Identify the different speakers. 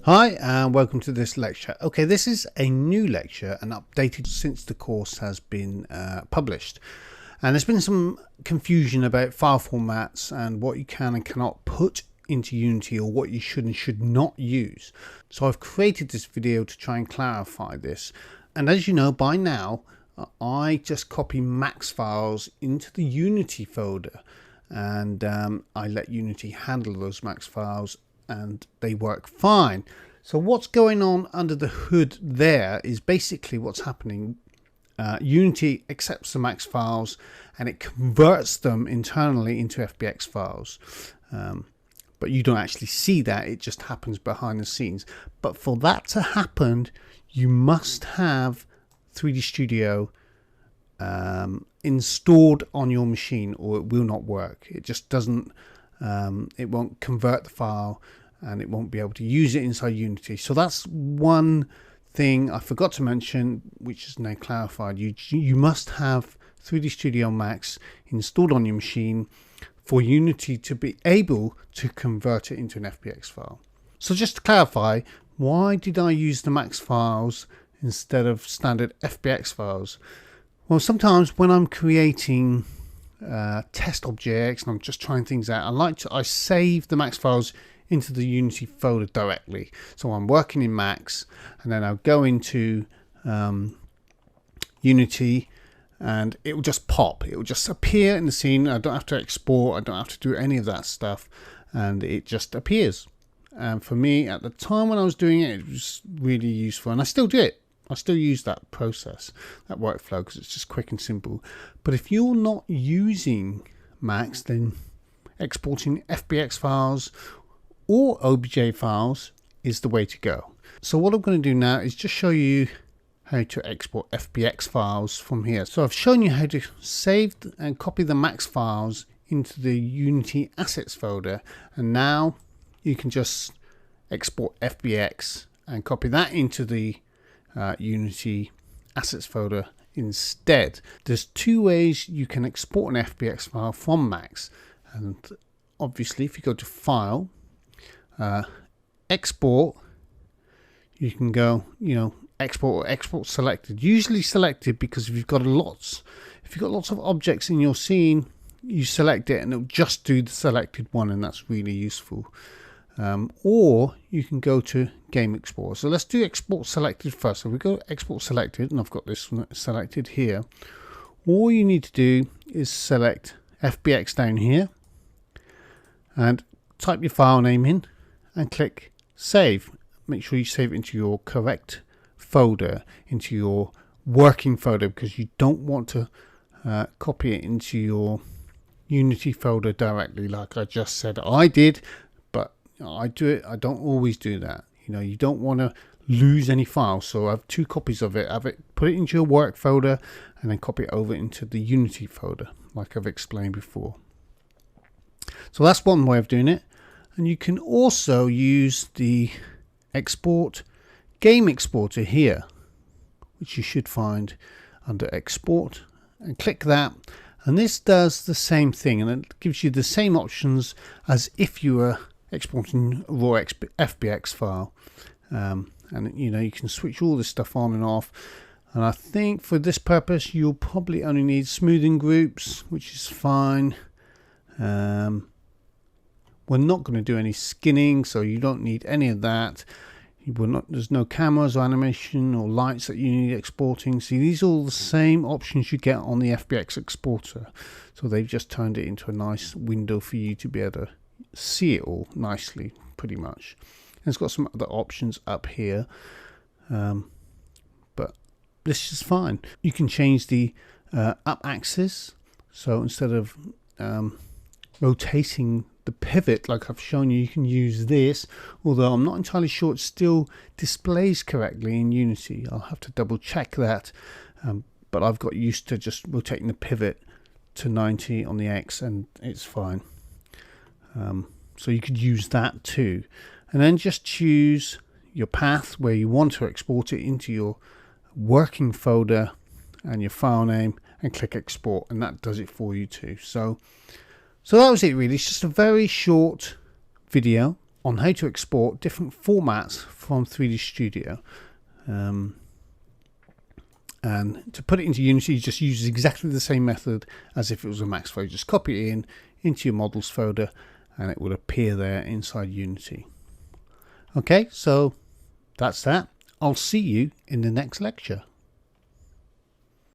Speaker 1: Hi and welcome to this lecture. Okay, this is a new lecture and updated since the course has been published. And there's been some confusion about file formats and what you can and cannot put into Unity or what you should and should not use. So I've created this video to try and clarify this. And as you know by now, I just copy Max files into the Unity folder and I let Unity handle those Max files and they work fine. So what's going on under the hood there is basically what's happening. Unity accepts the Max files and it converts them internally into FBX files. But you don't actually see that, it just happens behind the scenes. But for that to happen, you must have 3D Studio installed on your machine or it will not work. It just doesn't, it won't convert the file and it won't be able to use it inside Unity. So that's one thing I forgot to mention, which is now clarified. You must have 3D Studio Max installed on your machine for Unity to be able to convert it into an FBX file. So just to clarify, why did I use the Max files instead of standard FBX files? Well, sometimes when I'm creating test objects and I'm just trying things out, I save the Max files into the Unity folder directly. So I'm working in Max and then I'll go into Unity and it will just pop. It will just appear in the scene. I don't have to export. I don't have to do any of that stuff. And it just appears. And for me, at the time when I was doing it, it was really useful. And I still do it. I still use that process, that workflow, because it's just quick and simple. But if you're not using Max, then exporting FBX files or OBJ files is the way to go. So what I'm going to do now is just show you how to export FBX files from here. So I've shown you how to save and copy the Max files into the Unity assets folder, and now you can just export FBX and copy that into the Unity assets folder instead. There's two ways you can export an FBX file from Max, and obviously if you go to File, Export, you can go, export or export selected. Usually selected, because if you've got lots of objects in your scene, you select it and it'll just do the selected one, and that's really useful. Or you can go to Game Explorer. So let's do export selected first. So we go export selected, and I've got this one selected here. All you need to do is select FBX down here and type your file name in and click save. Make sure you save it into your correct folder, into your working folder, because you don't want to copy it into your Unity folder directly like I just said I did. But I do it. I don't always do that. You don't want to lose any files. So I have two copies of it. Put it into your work folder and then copy it over into the Unity folder like I've explained before. So that's one way of doing it. And you can also use the export game exporter here, which you should find under export, and click that. And this does the same thing, and it gives you the same options as if you were exporting a raw FBX file. And you can switch all this stuff on and off. And I think for this purpose you'll probably only need smoothing groups, which is fine. We're not going to do any skinning, so you don't need any of that. There's no cameras or animation or lights that you need exporting. See, these are all the same options you get on the FBX exporter. So they've just turned it into a nice window for you to be able to see it all nicely, pretty much. And it's got some other options up here, but this is fine. You can change the up axis. So instead of rotating the pivot like I've shown you, you can use this, although I'm not entirely sure it still displays correctly in Unity. I'll have to double check that, but I've got used to just rotating the pivot to 90 on the X and it's fine. So you could use that too, and then just choose your path where you want to export it into your working folder and your file name, and click export, and that does it for you too. So that was it really. It's just a very short video on how to export different formats from 3D Studio. And to put it into Unity, you just use exactly the same method as if it was a Maxflow. Just copy it into your models folder and it will appear there inside Unity. Okay, so that's that. I'll see you in the next lecture.